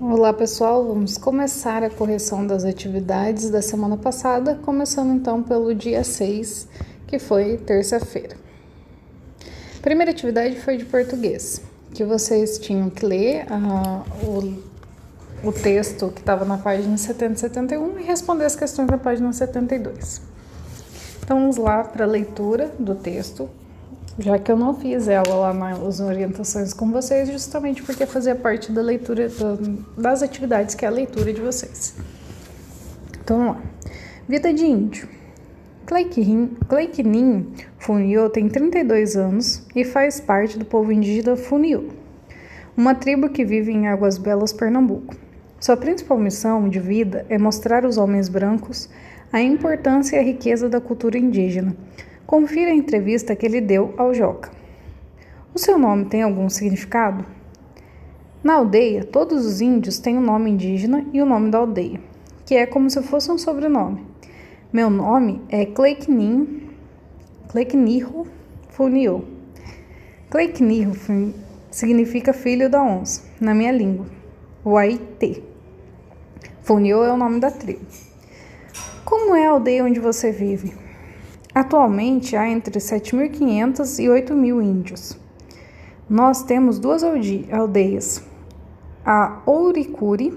Olá pessoal, vamos começar a correção das atividades da semana passada, começando então pelo dia 6, que foi terça-feira. A primeira atividade foi de português, que vocês tinham que ler o texto que estava na página 70 e 71 e responder as questões da página 72. Então vamos lá para a leitura do texto, já que eu não fiz ela lá nas orientações com vocês, justamente porque fazia parte da leitura das atividades, que é a leitura de vocês. Então vamos lá. Vida de índio. Cleiquenin Funiô tem 32 anos e faz parte do povo indígena Funiô, uma tribo que vive em Águas Belas, Pernambuco. Sua principal missão de vida é mostrar aos homens brancos a importância e a riqueza da cultura indígena. Confira a entrevista que ele deu ao Joca. O seu nome tem algum significado? Na aldeia, todos os índios têm um nome indígena e o nome da aldeia, que é como se fosse um sobrenome. Meu nome é Cleiquenirro Funiô. Cleiquenirro significa filho da onça, na minha língua, o Aitê. Funiô é o nome da tribo. Como é a aldeia onde você vive? Atualmente, há entre 7.500 e 8.000 índios. Nós temos duas aldeias. A Ouricuri,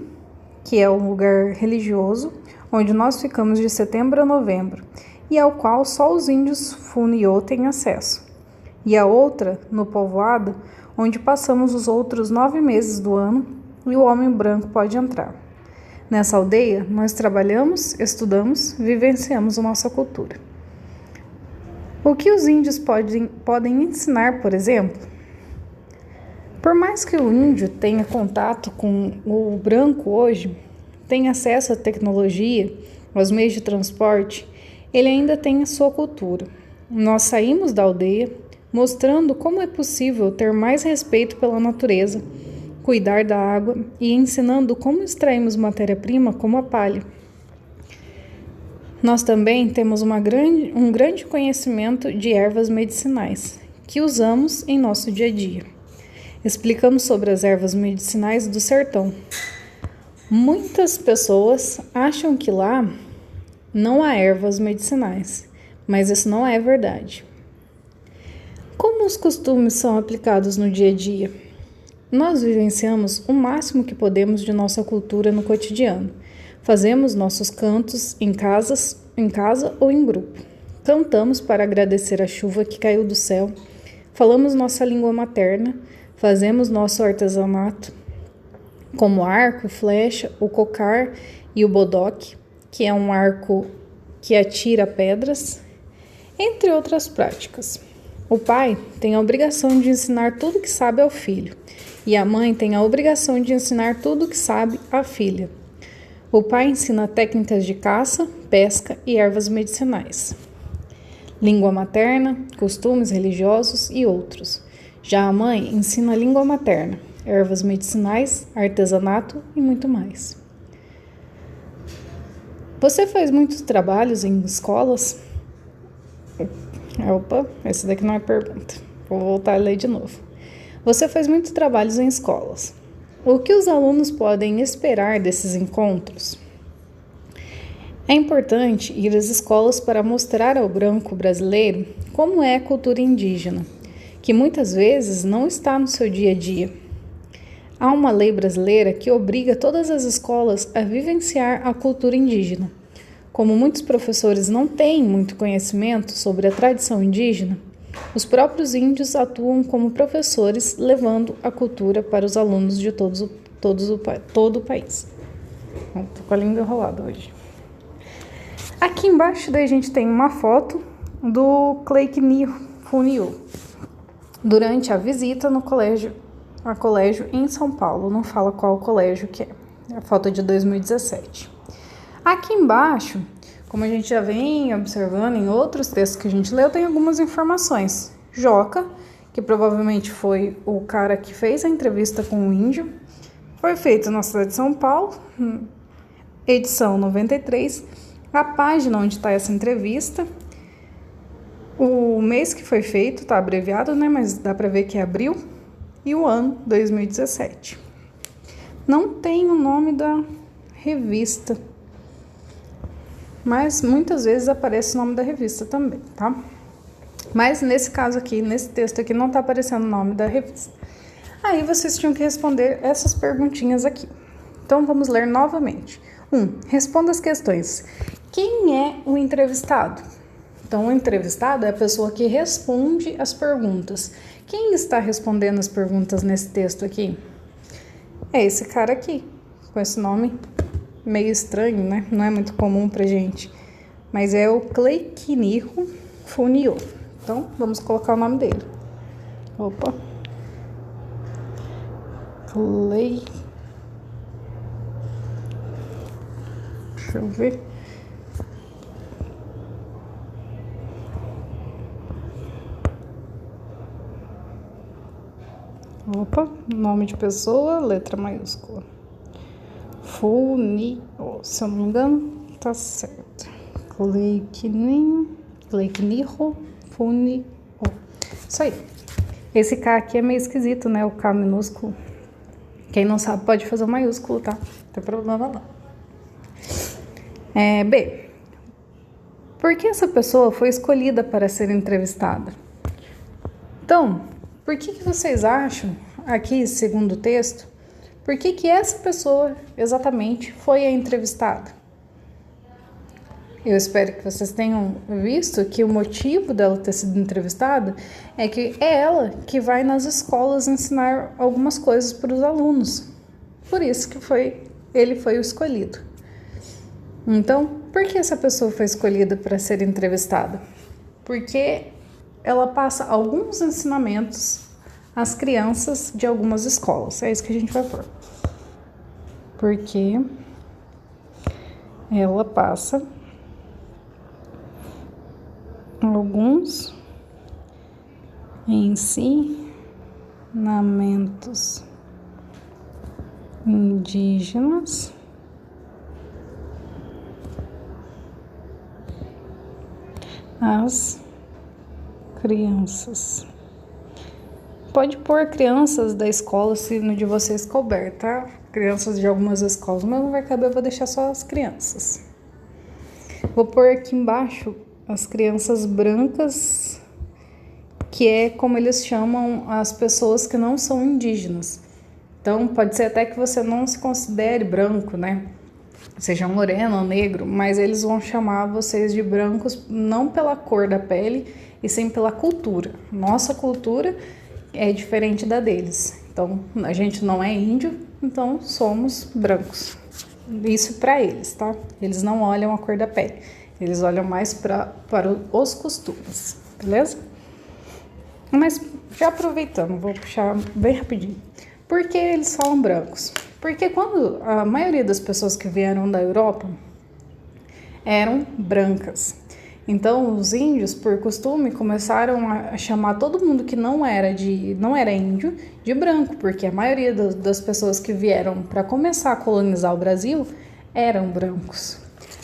que é um lugar religioso, onde nós ficamos de setembro a novembro, e ao qual só os índios Funiô têm acesso. E a outra, no povoado, onde passamos os outros 9 meses do ano e o homem branco pode entrar. Nessa aldeia, nós trabalhamos, estudamos, vivenciamos a nossa cultura. O que os índios podem ensinar, por exemplo? Por mais que o índio tenha contato com o branco hoje, tenha acesso à tecnologia, aos meios de transporte, ele ainda tem a sua cultura. Nós saímos da aldeia mostrando como é possível ter mais respeito pela natureza, cuidar da água e ensinando como extraímos matéria-prima como a palha. Nós também temos um grande conhecimento de ervas medicinais, que usamos em nosso dia a dia. Explicamos sobre as ervas medicinais do sertão. Muitas pessoas acham que lá não há ervas medicinais, mas isso não é verdade. Como os costumes são aplicados no dia a dia? Nós vivenciamos o máximo que podemos de nossa cultura no cotidiano. Fazemos nossos cantos em casa ou em grupo. Cantamos para agradecer a chuva que caiu do céu. Falamos nossa língua materna. Fazemos nosso artesanato, como arco, flecha, o cocar e o bodoque, que é um arco que atira pedras, entre outras práticas. O pai tem a obrigação de ensinar tudo que sabe ao filho, e a mãe tem a obrigação de ensinar tudo que sabe à filha. O pai ensina técnicas de caça, pesca e ervas medicinais, língua materna, costumes religiosos e outros. Já a mãe ensina a língua materna, ervas medicinais, artesanato e muito mais. Você faz muitos trabalhos em escolas? Opa, essa daqui não é pergunta. Vou voltar a ler de novo. Você faz muitos trabalhos em escolas. O que os alunos podem esperar desses encontros? É importante ir às escolas para mostrar ao branco brasileiro como é a cultura indígena, que muitas vezes não está no seu dia a dia. Há uma lei brasileira que obriga todas as escolas a vivenciar a cultura indígena. Como muitos professores não têm muito conhecimento sobre a tradição indígena, os próprios índios atuam como professores, levando a cultura para os alunos de todo o país. Estou com a língua enrolada hoje. Aqui embaixo daí a gente tem uma foto do Cleiquenirro Funiô durante a visita no colégio em São Paulo. Não fala qual colégio que é. É a foto de 2017. Aqui embaixo, como a gente já vem observando em outros textos que a gente leu, tem algumas informações. Joca, que provavelmente foi o cara que fez a entrevista com o índio, foi feito na cidade de São Paulo, edição 93. A página onde está essa entrevista, o mês que foi feito, está abreviado, né? Mas dá para ver que é abril, e o ano 2017. Não tem o nome da revista, mas muitas vezes aparece o nome da revista também, tá? Mas nesse caso aqui, nesse texto aqui, não tá aparecendo o nome da revista. Aí vocês tinham que responder essas perguntinhas aqui. Então vamos ler novamente. 1. Responda as questões. Quem é o entrevistado? Então, o entrevistado é a pessoa que responde as perguntas. Quem está respondendo as perguntas nesse texto aqui? É esse cara aqui, com esse nome meio estranho, né? Não é muito comum pra gente. Mas é o Clequinirro Funio. Então, vamos colocar o nome dele. Opa. Deixa eu ver. Opa, nome de pessoa, letra maiúscula. Funio, se eu não me engano, tá certo. Clequinirro Funio. Isso aí. Esse K aqui é meio esquisito, né? O K minúsculo. Quem não sabe pode fazer o maiúsculo, tá? Não tem problema não. B. Por que essa pessoa foi escolhida para ser entrevistada? Então, por que vocês acham, aqui segundo o texto, por que essa pessoa exatamente foi a entrevistada? Eu espero que vocês tenham visto que o motivo dela ter sido entrevistada é que é ela que vai nas escolas ensinar algumas coisas para os alunos. Por isso que ele foi o escolhido. Então, por que essa pessoa foi escolhida para ser entrevistada? Porque ela passa alguns ensinamentos às crianças de algumas escolas. É isso que a gente vai pôr. Porque ela passa alguns ensinamentos indígenas às crianças. Pode pôr crianças da escola se no de vocês couber, tá? Crianças de algumas escolas, mas não vai caber, eu vou deixar só as crianças. Vou pôr aqui embaixo as crianças brancas, que é como eles chamam as pessoas que não são indígenas. Então, pode ser até que você não se considere branco, né? Seja moreno ou negro, mas eles vão chamar vocês de brancos não pela cor da pele, e sim pela cultura. Nossa cultura é diferente da deles. Então, a gente não é índio, então somos brancos. Isso para eles, tá? Eles não olham a cor da pele. Eles olham mais para os costumes, beleza? Mas já aproveitando, vou puxar bem rapidinho. Por que eles falam brancos? Porque quando a maioria das pessoas que vieram da Europa eram brancas. Então, os índios, por costume, começaram a chamar todo mundo que não era índio de branco, porque a maioria das pessoas que vieram para começar a colonizar o Brasil eram brancos.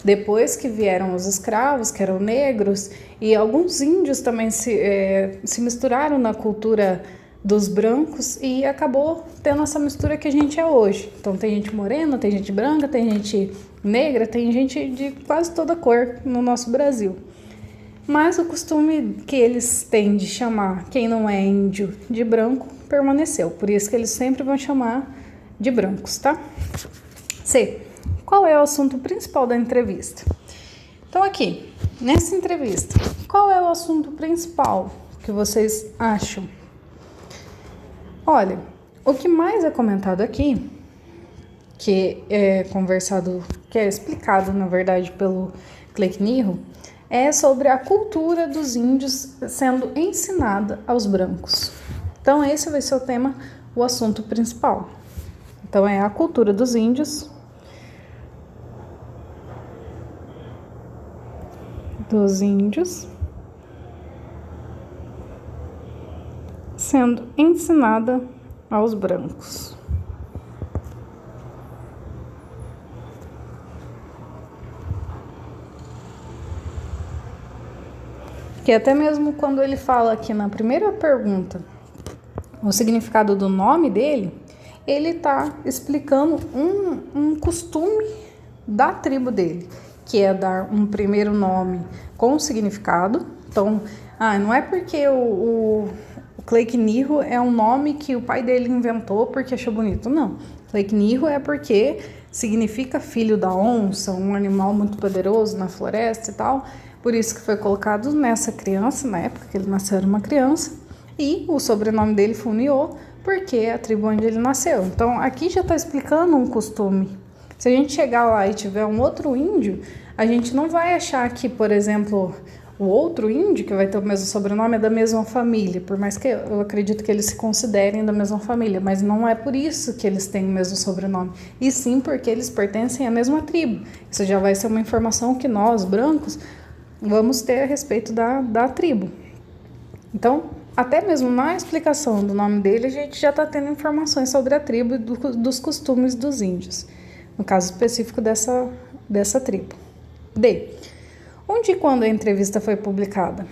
Depois que vieram os escravos, que eram negros, e alguns índios também se misturaram na cultura dos brancos e acabou tendo essa mistura que a gente é hoje. Então tem gente morena, tem gente branca, tem gente negra, tem gente de quase toda cor no nosso Brasil. Mas o costume que eles têm de chamar quem não é índio de branco permaneceu. Por isso que eles sempre vão chamar de brancos, tá? C. Qual é o assunto principal da entrevista? Então aqui, nessa entrevista, qual é o assunto principal que vocês acham? Olha, o que mais é comentado aqui, que é explicado, na verdade, pelo Clequinirro, é sobre a cultura dos índios sendo ensinada aos brancos. Então, esse vai ser o tema, o assunto principal. Então, é a cultura dos índios sendo ensinada aos brancos. Que até mesmo quando ele fala aqui na primeira pergunta o significado do nome dele, ele está explicando um costume da tribo dele, que é dar um primeiro nome com significado. Então, não é porque o Cleiknihu é um nome que o pai dele inventou porque achou bonito, não. Cleiknihu é porque significa filho da onça, um animal muito poderoso na floresta e tal. Por isso que foi colocado nessa criança, na época que ele nasceu era uma criança. E o sobrenome dele foi Niô, porque é a tribo onde ele nasceu. Então, aqui já está explicando um costume. Se a gente chegar lá e tiver um outro índio, a gente não vai achar que, por exemplo, o outro índio, que vai ter o mesmo sobrenome, é da mesma família, por mais que eu acredito que eles se considerem da mesma família, mas não é por isso que eles têm o mesmo sobrenome, e sim porque eles pertencem à mesma tribo. Isso já vai ser uma informação que nós, brancos, vamos ter a respeito da tribo. Então, até mesmo na explicação do nome dele, a gente já está tendo informações sobre a tribo e dos costumes dos índios, no caso específico dessa tribo. D. Onde e quando a entrevista foi publicada?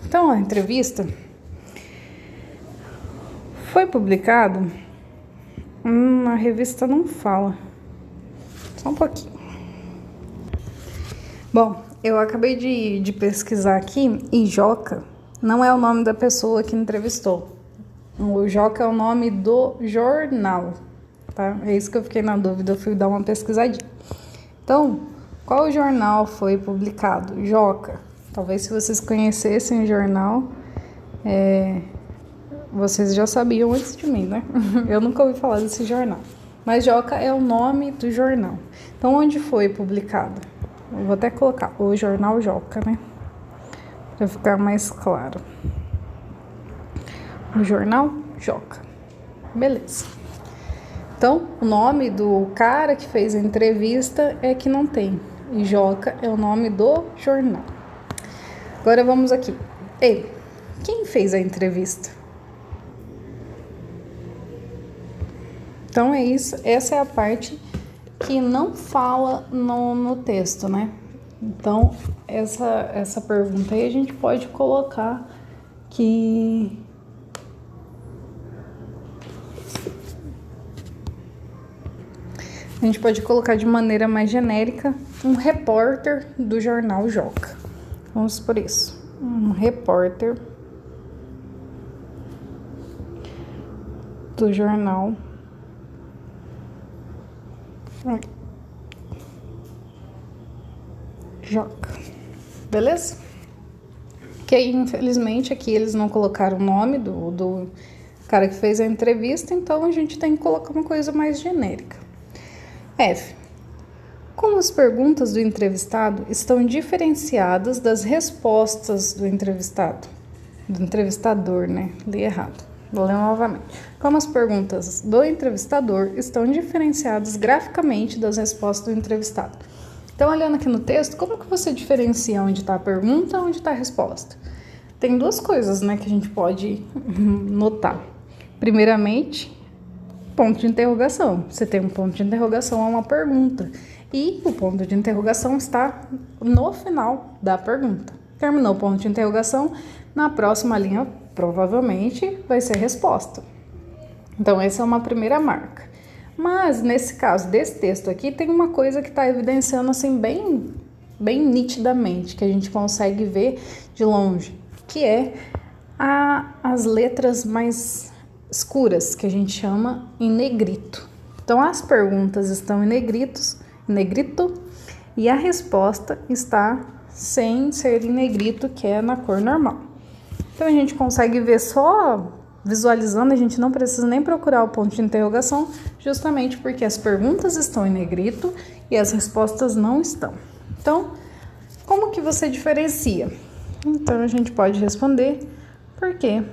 Então, a entrevista foi publicada na revista não fala. Só um pouquinho. Bom, eu acabei de pesquisar aqui e Joca não é o nome da pessoa que entrevistou. O Joca é o nome do jornal, tá? É isso que eu fiquei na dúvida, eu fui dar uma pesquisadinha. Então, qual jornal foi publicado? Joca. Talvez se vocês conhecessem o jornal, vocês já sabiam antes de mim, né? Eu nunca ouvi falar desse jornal. Mas Joca é o nome do jornal. Então, onde foi publicado? Eu vou até colocar o jornal Joca, né? Para ficar mais claro. O jornal Joca. Beleza. Então, o nome do cara que fez a entrevista é que não tem. E Joca é o nome do jornal. Agora vamos aqui. E quem fez a entrevista? Então é isso. Essa é a parte que não fala no texto, né? Então, essa pergunta aí a gente pode colocar que a gente pode colocar de maneira mais genérica um repórter do jornal Joca. Vamos por isso. Um repórter do jornal Joca. Beleza? Que infelizmente aqui eles não colocaram o nome do cara que fez a entrevista, então a gente tem que colocar uma coisa mais genérica. F. Como as perguntas do entrevistado estão diferenciadas das respostas do entrevistado? Do entrevistador, né? Li errado. Vou ler novamente. Como as perguntas do entrevistador estão diferenciadas graficamente das respostas do entrevistado? Então, olhando aqui no texto, como que você diferencia onde está a pergunta e onde está a resposta? Tem duas coisas, né, que a gente pode notar. Primeiramente, ponto de interrogação. Você tem um ponto de interrogação a uma pergunta. E o ponto de interrogação está no final da pergunta. Terminou o ponto de interrogação, na próxima linha, provavelmente, vai ser resposta. Então, essa é uma primeira marca. Mas, nesse caso, desse texto aqui, tem uma coisa que está evidenciando, assim, bem nitidamente, que a gente consegue ver de longe, que é as letras mais escuras, que a gente chama em negrito. Então, as perguntas estão em negrito, e a resposta está sem ser em negrito, que é na cor normal. Então, a gente consegue ver só visualizando, a gente não precisa nem procurar o ponto de interrogação, justamente porque as perguntas estão em negrito e as respostas não estão. Então, como que você diferencia? Então, a gente pode responder porque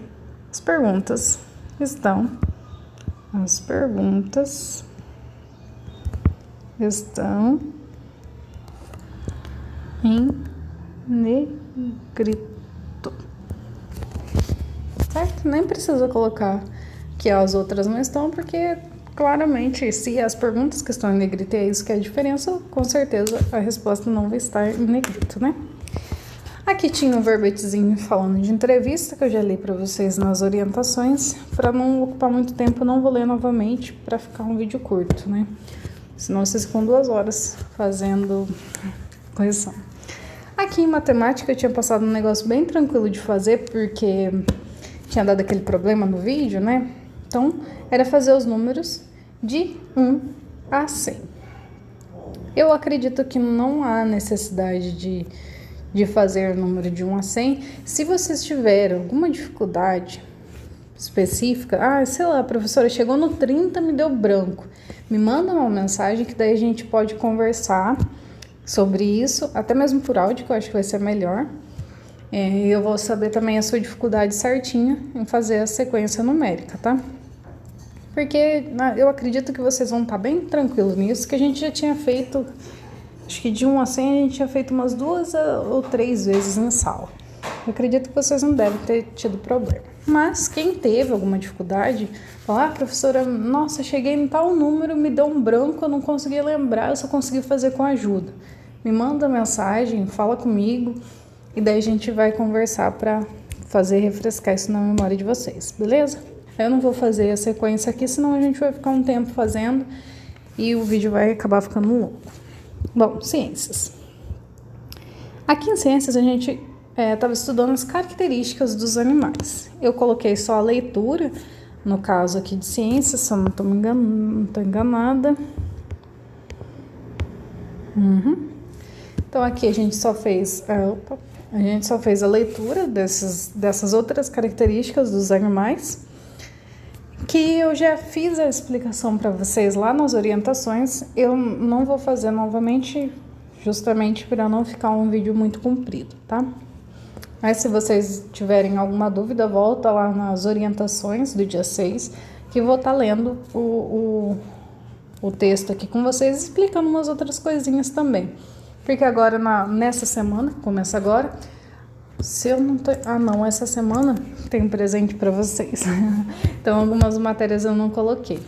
as perguntas estão em negrito. Certo? Nem precisa colocar que as outras não estão, porque claramente, se as perguntas que estão em negrito é isso que é a diferença, com certeza a resposta não vai estar em negrito, né? Aqui tinha um verbetezinho falando de entrevista, que eu já li para vocês nas orientações. Para não ocupar muito tempo, eu não vou ler novamente para ficar um vídeo curto, né? Senão vocês ficam 2 horas fazendo correção. Aqui em matemática eu tinha passado um negócio bem tranquilo de fazer, porque tinha dado aquele problema no vídeo, né? Então, era fazer os números de 1 a 100. Eu acredito que não há necessidade de fazer o número de 1 a 100. Se vocês tiverem alguma dificuldade específica, sei lá, a professora chegou no 30, me deu branco, me manda uma mensagem que daí a gente pode conversar sobre isso, até mesmo por áudio, que eu acho que vai ser melhor. Eu vou saber também a sua dificuldade certinha em fazer a sequência numérica, tá? Porque eu acredito que vocês vão estar bem tranquilos nisso, que a gente já tinha feito, acho que de 1 a 100 a gente tinha feito umas 2 ou 3 vezes em sala. Eu acredito que vocês não devem ter tido problema. Mas quem teve alguma dificuldade, fala, professora, nossa, cheguei em tal número, me deu um branco, eu não consegui lembrar, eu só consegui fazer com ajuda. Me manda mensagem, fala comigo, e daí a gente vai conversar para fazer refrescar isso na memória de vocês, beleza? Eu não vou fazer a sequência aqui, senão a gente vai ficar um tempo fazendo e o vídeo vai acabar ficando longo. Bom, ciências. Aqui em ciências a gente estava estudando as características dos animais. Eu coloquei só a leitura, no caso aqui de ciências, se eu não estou enganada. Então aqui a gente só fez a leitura dessas outras características dos animais, que eu já fiz a explicação para vocês lá nas orientações. Eu não vou fazer novamente, justamente para não ficar um vídeo muito comprido, tá? Mas se vocês tiverem alguma dúvida, volta lá nas orientações do dia 6, que eu vou estar lendo o texto aqui com vocês, explicando umas outras coisinhas também. Porque agora, nessa semana, começa agora, se eu não tô... não, essa semana tem um presente para vocês. Então, algumas matérias eu não coloquei.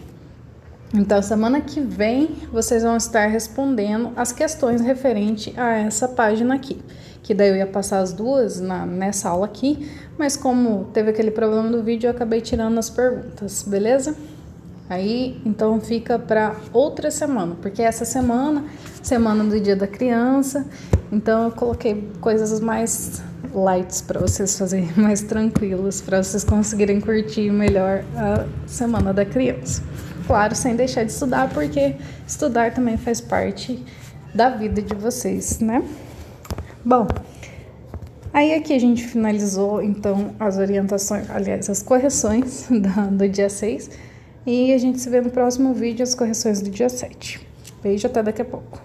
Então, semana que vem, vocês vão estar respondendo as questões referente a essa página aqui. Que daí eu ia passar as duas nessa aula aqui, mas como teve aquele problema do vídeo, eu acabei tirando as perguntas, beleza? Aí, então fica para outra semana, porque essa semana do Dia da Criança, então eu coloquei coisas mais lights para vocês fazerem, mais tranquilos, para vocês conseguirem curtir melhor a Semana da Criança. Claro, sem deixar de estudar, porque estudar também faz parte da vida de vocês, né? Bom, aí aqui a gente finalizou, então, as orientações, aliás, as correções do dia 6, e a gente se vê no próximo vídeo, as correções do dia 7. Beijo, até daqui a pouco.